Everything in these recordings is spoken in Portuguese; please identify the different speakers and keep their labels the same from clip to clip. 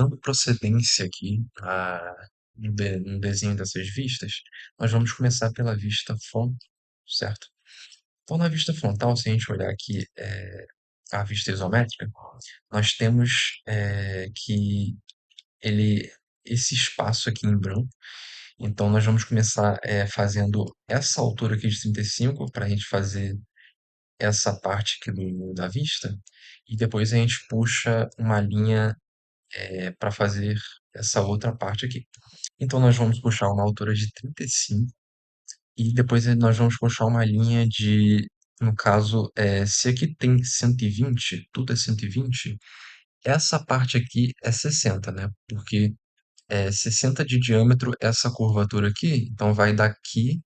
Speaker 1: dando procedência aqui no desenho dessas vistas, nós vamos começar pela vista frontal, certo? Então, na vista frontal, se a gente olhar aqui a vista isométrica, nós temos que ele, esse espaço aqui em branco. Então, nós vamos começar fazendo essa altura aqui de 35 para a gente fazer essa parte aqui da vista, e depois a gente puxa uma linha para fazer essa outra parte aqui. Então, nós vamos puxar uma altura de 35 e depois nós vamos puxar uma linha de, no caso, se aqui tem 120, tudo é 120, essa parte aqui é 60, né? Porque 60 de diâmetro essa curvatura aqui, então vai daqui,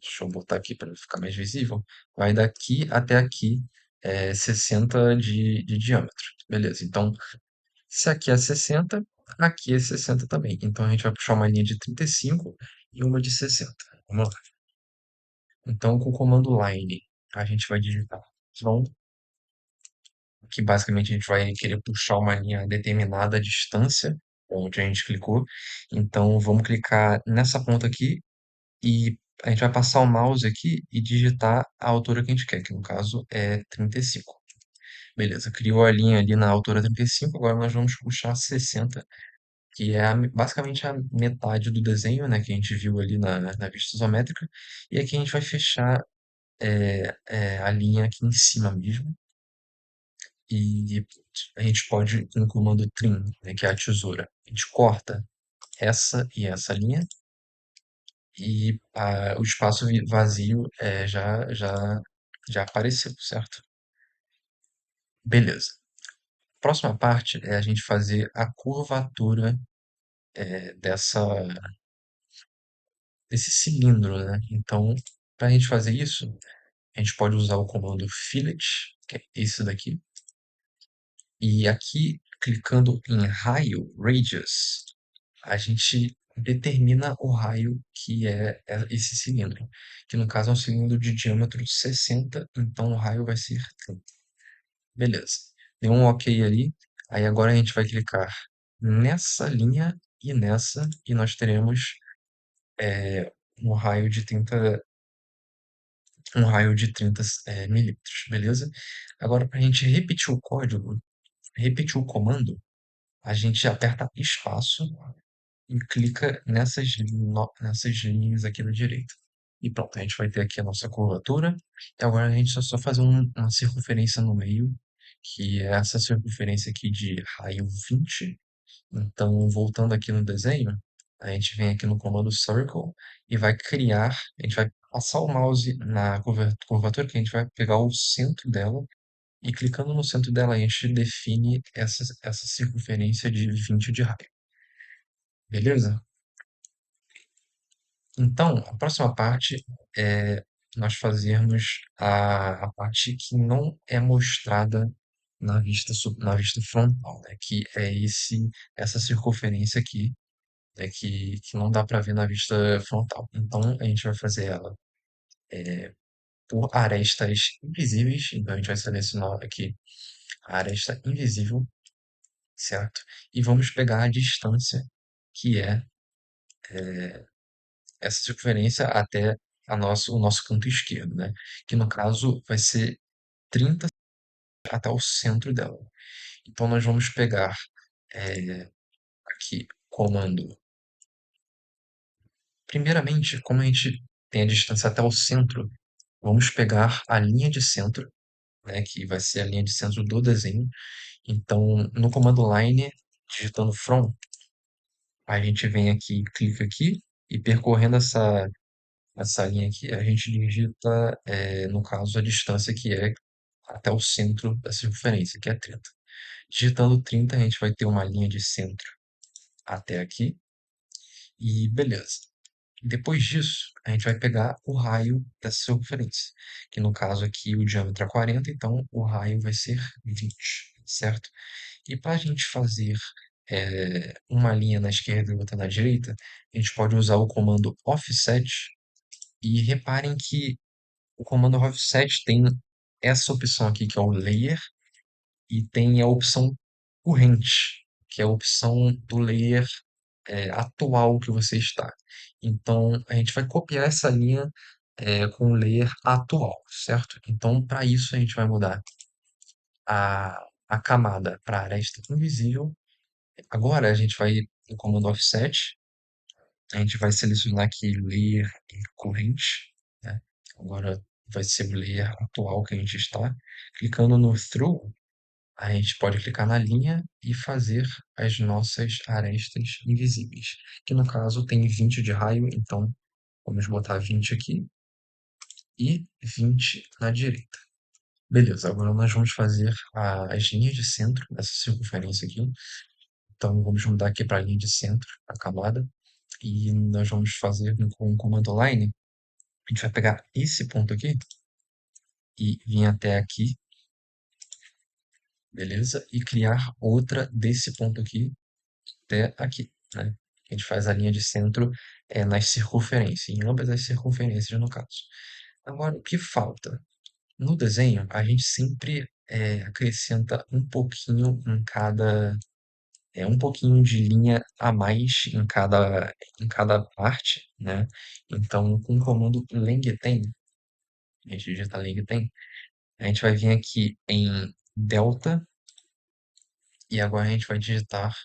Speaker 1: deixa eu botar aqui para ficar mais visível, vai daqui até aqui 60 de diâmetro. Beleza, então se aqui é 60, aqui é 60 também. Então a gente vai puxar uma linha de 35 e uma de 60. Vamos lá. Então com o comando line, a gente vai digitar from, que basicamente a gente vai querer puxar uma linha a determinada distância, onde a gente clicou. Então vamos clicar nessa ponta aqui e a gente vai passar o mouse aqui e digitar a altura que a gente quer, que no caso é 35. Beleza, criou a linha ali na altura 35, agora nós vamos puxar 60, que é basicamente a metade do desenho, né, que a gente viu ali na vista isométrica, e aqui a gente vai fechar a linha aqui em cima mesmo, e a gente pode, no comando trim, né, que é a tesoura, a gente corta essa e essa linha, e o espaço vazio já apareceu, certo? Beleza. Próxima parte é a gente fazer a curvatura desse cilindro, né? Então, para a gente fazer isso, a gente pode usar o comando fillet, que é esse daqui, e aqui, clicando em raio, radius, a gente determina o raio que é esse cilindro, que no caso é um cilindro de diâmetro 60, então o raio vai ser 30. Beleza. Deu um OK ali. Aí agora a gente vai clicar nessa linha e nessa, e nós teremos um raio de 30, milímetros, beleza? Agora, para a gente repetir o código, repetir o comando, a gente aperta espaço e clica nessas linhas aqui na direita. E pronto, a gente vai ter aqui a nossa curvatura. E agora a gente só fazer uma circunferência no meio, que é essa circunferência aqui de raio 20. Então, voltando aqui no desenho, a gente vem aqui no comando circle e vai criar, a gente vai passar o mouse na curvatura, que a gente vai pegar o centro dela, e clicando no centro dela, a gente define essa circunferência de 20 de raio. Beleza? Então, a próxima parte é nós fazermos a parte que não é mostrada na vista frontal, né? Que é essa circunferência aqui, né? Que não dá para ver na vista frontal. Então, a gente vai fazer ela por arestas invisíveis. Então, a gente vai selecionar aqui a aresta invisível, certo? E vamos pegar a distância, que é essa circunferência até o nosso canto esquerdo, né? Que no caso vai ser 30 até o centro dela. Então nós vamos pegar aqui comando. Primeiramente, como a gente tem a distância até o centro, vamos pegar a linha de centro, né? Que vai ser a linha de centro do desenho. Então no comando line, digitando from, a gente vem aqui, clica aqui e percorrendo essa linha aqui, a gente digita, no caso, a distância que é até o centro da circunferência, que é 30. Digitando 30, a gente vai ter uma linha de centro até aqui e beleza. Depois disso, a gente vai pegar o raio dessa circunferência, que no caso aqui o diâmetro é 40, então o raio vai ser 20, certo? E para a gente fazer uma linha na esquerda e outra na direita, a gente pode usar o comando offset, e reparem que o comando offset tem essa opção aqui, que é o layer, e tem a opção corrente. que é a opção do layer atual que você está. Então, a gente vai copiar essa linha com o layer atual, certo? Então, para isso, a gente vai mudar a camada para aresta invisível. Agora, a gente vai no comando offset, a gente vai selecionar aqui layer e corrente, né? Agora vai ser o layer atual que a gente está. Clicando no through, a gente pode clicar na linha e fazer as nossas arestas invisíveis, que no caso tem 20 de raio, então vamos botar 20 aqui e 20 na direita. Beleza, agora nós vamos fazer as linhas de centro dessa circunferência aqui. Então vamos mudar aqui para a linha de centro, a camada, e nós vamos fazer com o comando line. A gente vai pegar esse ponto aqui e vir até aqui, beleza? E criar outra desse ponto aqui até aqui, né? A gente faz a linha de centro nas circunferências, em ambas as circunferências no caso. Agora, o que falta? No desenho, a gente sempre acrescenta um pouquinho em cada, um pouquinho de linha a mais em cada parte, né? Então, com o comando lengthen, a gente digita lengthen, a gente vai vir aqui em delta e agora a gente vai digitar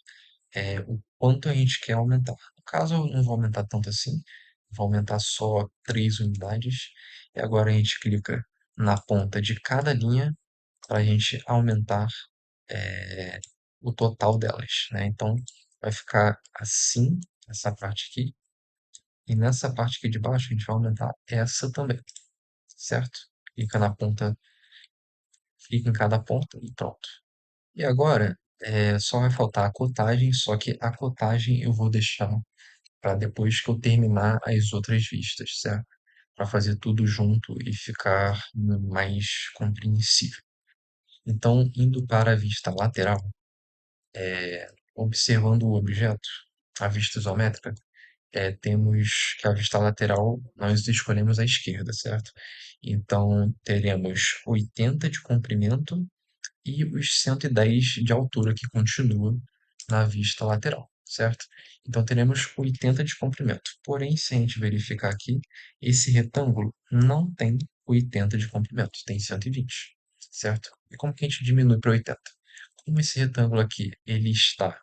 Speaker 1: o quanto a gente quer aumentar. No caso, eu não vou aumentar tanto assim, vou aumentar só 3 unidades. E agora a gente clica na ponta de cada linha para a gente aumentar eh, o total delas, né? Então, vai ficar assim, essa parte aqui. E nessa parte aqui de baixo, a gente vai aumentar essa também, certo? Clica na ponta, clica em cada ponta e pronto. E agora, só vai faltar a cotagem, só que a cotagem eu vou deixar para depois que eu terminar as outras vistas, certo? Para fazer tudo junto e ficar mais compreensível. Então, indo para a vista lateral, observando o objeto, a vista isométrica, temos que a vista lateral nós escolhemos a esquerda, certo? Então, teremos 80 de comprimento e os 110 de altura que continuam na vista lateral, certo? Então teremos 80 de comprimento. Porém, se a gente verificar aqui, esse retângulo não tem 80 de comprimento, tem 120, certo? E como que a gente diminui para 80? Como esse retângulo aqui ele está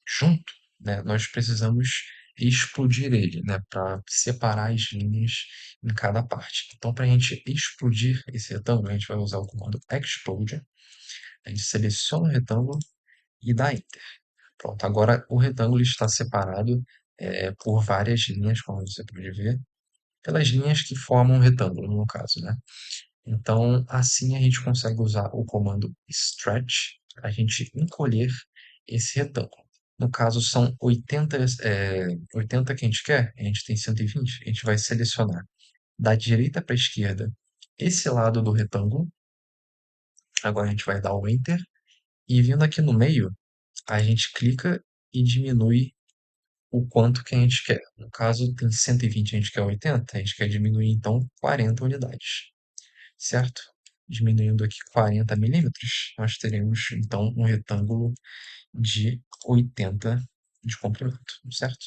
Speaker 1: junto, né, nós precisamos explodir ele, né, para separar as linhas em cada parte. Então, para a gente explodir esse retângulo, a gente vai usar o comando explode. A gente seleciona o retângulo e dá Enter. Pronto, agora o retângulo está separado por várias linhas, como você pode ver, pelas linhas que formam o retângulo, no caso, né? Então, assim a gente consegue usar o comando stretch para a gente encolher esse retângulo. No caso, são 80 que a gente quer, a gente tem 120, a gente vai selecionar da direita para a esquerda esse lado do retângulo. Agora a gente vai dar o Enter e vindo aqui no meio, a gente clica e diminui o quanto que a gente quer. No caso, tem 120, a gente quer 80, a gente quer diminuir então 40 unidades, certo? Diminuindo aqui 40 milímetros, nós teremos então um retângulo de 80 de comprimento, certo?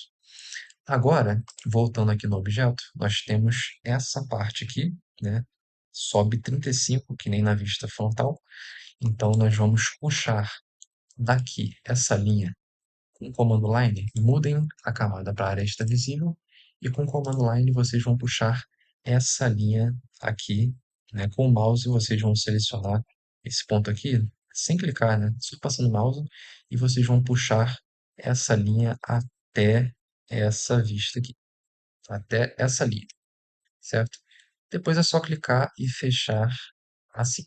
Speaker 1: Agora, voltando aqui no objeto, nós temos essa parte aqui, né? Sobe 35, que nem na vista frontal. Então, nós vamos puxar daqui essa linha com o comando line, mudem a camada para aresta visível e com o comando line vocês vão puxar essa linha aqui, né? Com o mouse vocês vão selecionar esse ponto aqui, sem clicar, né? Só passando o mouse e vocês vão puxar essa linha até essa vista aqui, até essa linha, certo? Depois é só clicar e fechar assim,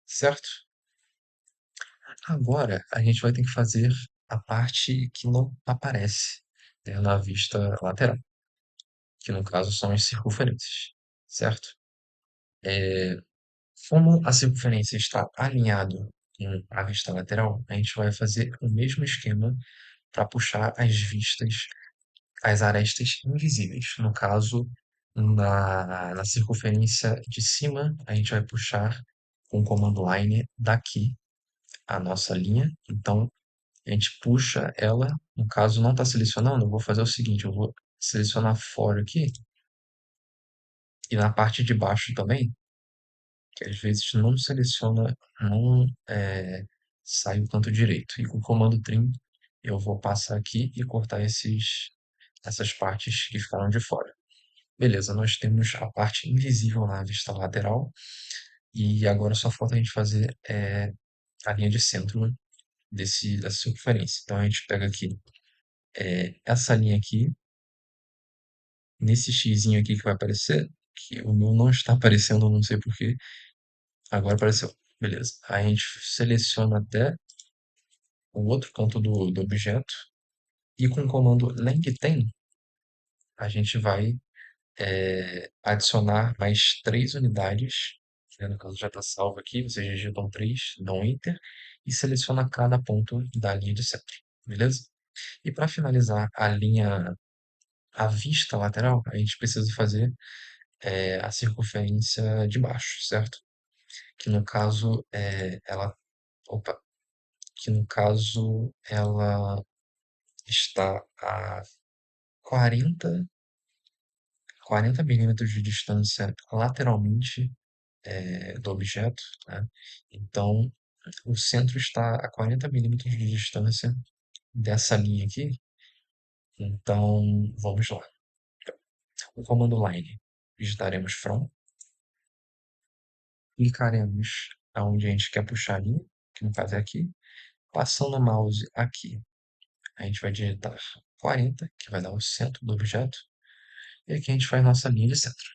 Speaker 1: certo? Agora a gente vai ter que fazer a parte que não aparece, né, na vista lateral, que no caso são as circunferências, certo? Como a circunferência está alinhado com a vista lateral, a gente vai fazer o mesmo esquema para puxar as vistas, as arestas invisíveis. No caso, na circunferência de cima, a gente vai puxar com o comando line daqui a nossa linha. Então, a gente puxa ela. No caso, não está selecionando, eu vou fazer o seguinte, eu vou selecionar fora aqui e na parte de baixo também, que às vezes não seleciona, não sai o canto direito. E com o comando trim, eu vou passar aqui e cortar essas partes que ficaram de fora. Beleza, nós temos a parte invisível na vista lateral e agora só falta a gente fazer a linha de centro dessa circunferência. Então a gente pega aqui essa linha aqui, nesse xizinho aqui que vai aparecer, que o meu não está aparecendo, eu não sei por quê, agora apareceu. Beleza. Aí a gente seleciona até o outro canto do objeto e com o comando lengthen a gente vai adicionar mais 3 unidades, né, no caso já está salvo aqui, vocês digitam 3, dão Enter e seleciona cada ponto da linha de centro, beleza? E para finalizar a vista lateral, a gente precisa fazer a circunferência de baixo, certo? Que no caso opa, que no caso ela está a 40, 40 milímetros de distância lateralmente do objeto, né? Então, o centro está a 40 milímetros de distância dessa linha aqui. Então, vamos lá. O comando line, digitaremos from, clicaremos aonde a gente quer puxar a linha, que no caso é aqui, passando o mouse aqui, a gente vai digitar 40, que vai dar o centro do objeto, e aqui a gente faz nossa linha de centro.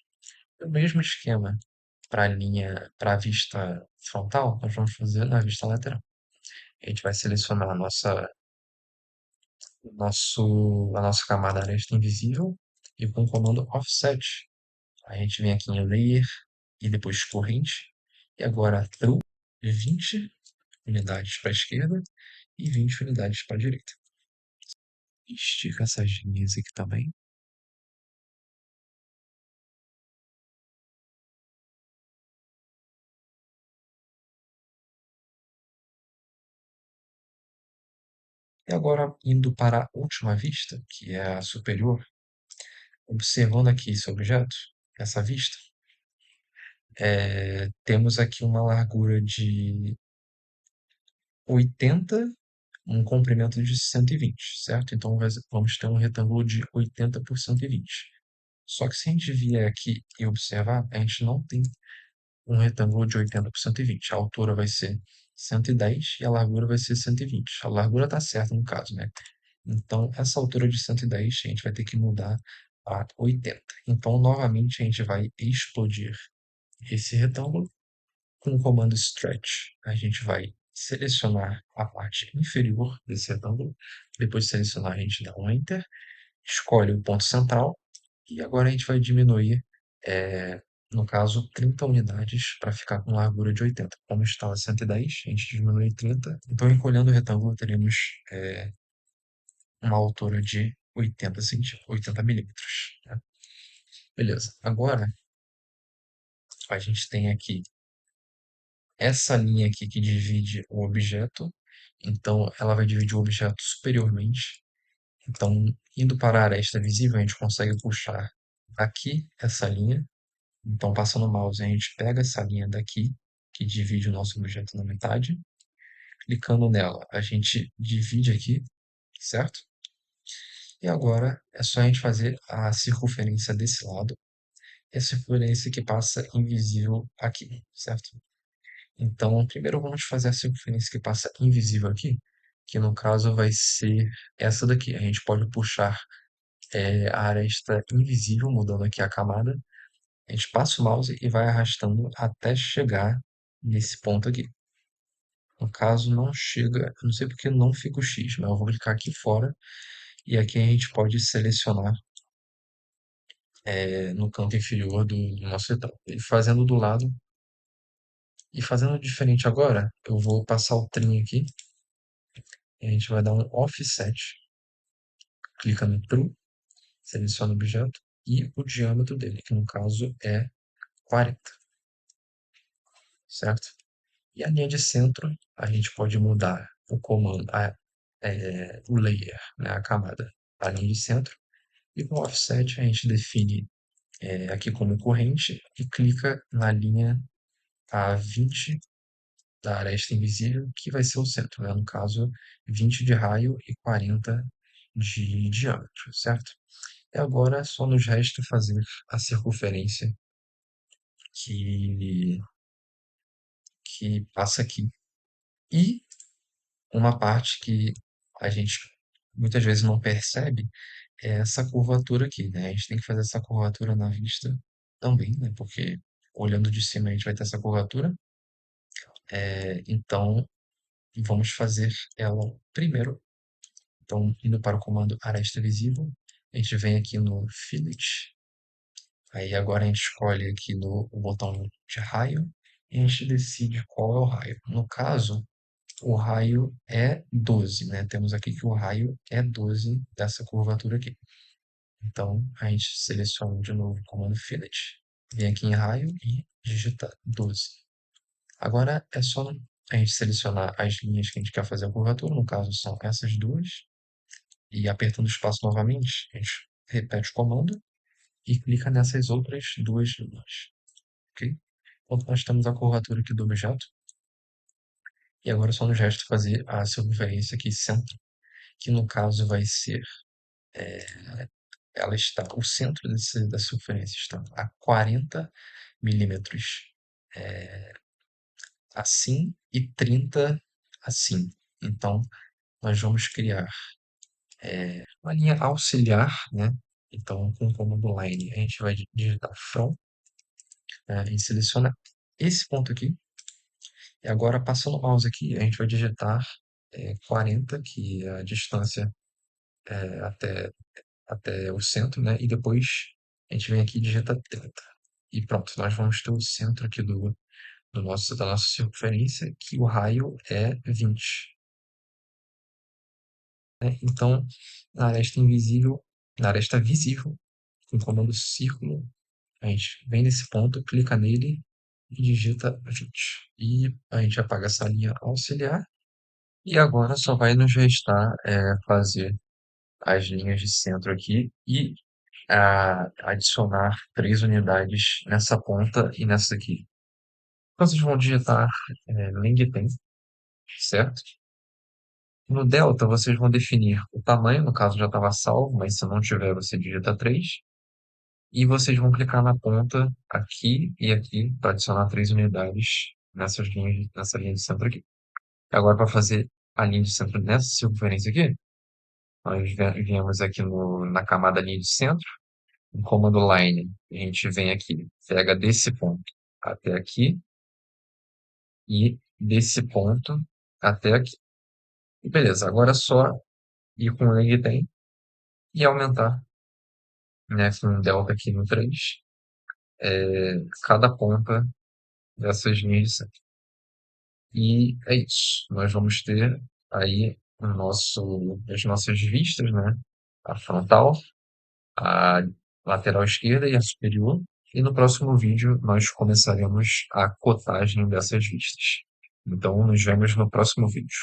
Speaker 1: O mesmo esquema para a vista frontal, nós vamos fazer na vista lateral. A gente vai selecionar a nossa camada aresta invisível e com o comando offset. A gente vem aqui em layer e depois corrente. E agora through 20 unidades para a esquerda e 20 unidades para a direita. Estica essas linhas aqui também. E agora, indo para a última vista, que é a superior, observando aqui esse objeto, essa vista, temos aqui uma largura de 80, um comprimento de 120, certo? Então vamos ter um retângulo de 80 por 120. Só que se a gente vier aqui e observar, a gente não tem um retângulo de 80 por 120. A altura vai ser 110 e a largura vai ser 120. A largura está certa no caso, né? Então, essa altura de 110 a gente vai ter que mudar a 80. Então, novamente, a gente vai explodir esse retângulo com o comando stretch. A gente vai selecionar a parte inferior desse retângulo. Depois de selecionar, a gente dá um Enter, escolhe o ponto central e agora a gente vai diminuir, no caso, 30 unidades para ficar com largura de 80. Como está a 110, a gente diminui 30. Então, encolhendo o retângulo, teremos uma altura de 80 milímetros, né? Beleza. Agora, a gente tem aqui essa linha aqui que divide o objeto. Então, ela vai dividir o objeto superiormente. Então, indo para a aresta visível, a gente consegue puxar aqui essa linha. Então, passando o mouse, a gente pega essa linha daqui, que divide o nosso objeto na metade. Clicando nela, a gente divide aqui, certo? E agora é só a gente fazer a circunferência desse lado e a circunferência que passa invisível aqui, certo? Então, primeiro vamos fazer a circunferência que passa invisível aqui, que no caso vai ser essa daqui. A gente pode puxar a aresta invisível, mudando aqui a camada. A gente passa o mouse e vai arrastando até chegar nesse ponto aqui. No caso, não chega, eu não sei porque não fica o X, mas eu vou clicar aqui fora e aqui a gente pode selecionar no canto inferior do nosso retângulo. E fazendo do lado, e fazendo diferente agora, eu vou passar o trim aqui, e a gente vai dar um offset, clica no true, seleciona o objeto e o diâmetro dele, que no caso é 40, certo? E a linha de centro, a gente pode mudar o comando, o layer, né, a camada, a linha de centro. E com o offset a gente define aqui como corrente e clica na linha a 20 da aresta invisível, que vai ser o centro, né? No caso, 20 de raio e 40 de diâmetro, certo? E agora só nos resta fazer a circunferência que, que passa aqui. E uma parte que a gente muitas vezes não percebe é essa curvatura aqui, né? A gente tem que fazer essa curvatura na vista também, né? Porque olhando de cima a gente vai ter essa curvatura. Então, vamos fazer ela primeiro. Então, indo para o comando aresta visível, a gente vem aqui no Fillet. Aí agora a gente escolhe aqui no o botão de raio e a gente decide qual é o raio. No caso, o raio é 12, né? Temos aqui que o raio é 12 dessa curvatura aqui. Então, a gente seleciona de novo o comando Fillet, vem aqui em raio e digita 12. Agora é só a gente selecionar as linhas que a gente quer fazer a curvatura, no caso são essas duas, e apertando o espaço novamente, a gente repete o comando e clica nessas outras duas linhas, ok? Então, nós temos a curvatura aqui do objeto, e agora só nos resta fazer a circunferência aqui centro, que no caso vai ser, ela está, o centro da circunferência está a 40 milímetros assim e 30 assim. Então, nós vamos criar uma linha auxiliar, né? Então, com o comando line, a gente vai digitar from, né? A gente seleciona esse ponto aqui, e agora, passando o mouse aqui, a gente vai digitar 40, que é a distância até o centro, né? E depois a gente vem aqui e digita 30. E pronto, nós vamos ter o centro aqui da nossa circunferência, que o raio é 20. Né? Então, na aresta invisível, na aresta visível, com o comando círculo, a gente vem nesse ponto, clica nele e digita 20. E a gente apaga essa linha auxiliar. E agora só vai nos restar fazer as linhas de centro aqui e adicionar 3 unidades nessa ponta e nessa aqui. Então, vocês vão digitar length, certo? No delta, vocês vão definir o tamanho, no caso já estava salvo, mas se não tiver, você digita 3. E vocês vão clicar na ponta aqui e aqui para adicionar 3 unidades nessa linha de centro aqui. Agora, para fazer a linha de centro nessa circunferência aqui, nós viemos aqui na camada linha de centro, no comando line, a gente vem aqui, pega desse ponto até aqui e desse ponto até aqui. E beleza, agora é só ir com o length e aumentar, né, com um delta aqui no 3, cada ponta dessas linhas de centro. E é isso. Nós vamos ter aí as nossas vistas, né? A frontal, a lateral esquerda e a superior. E no próximo vídeo nós começaremos a cotagem dessas vistas. Então, nos vemos no próximo vídeo.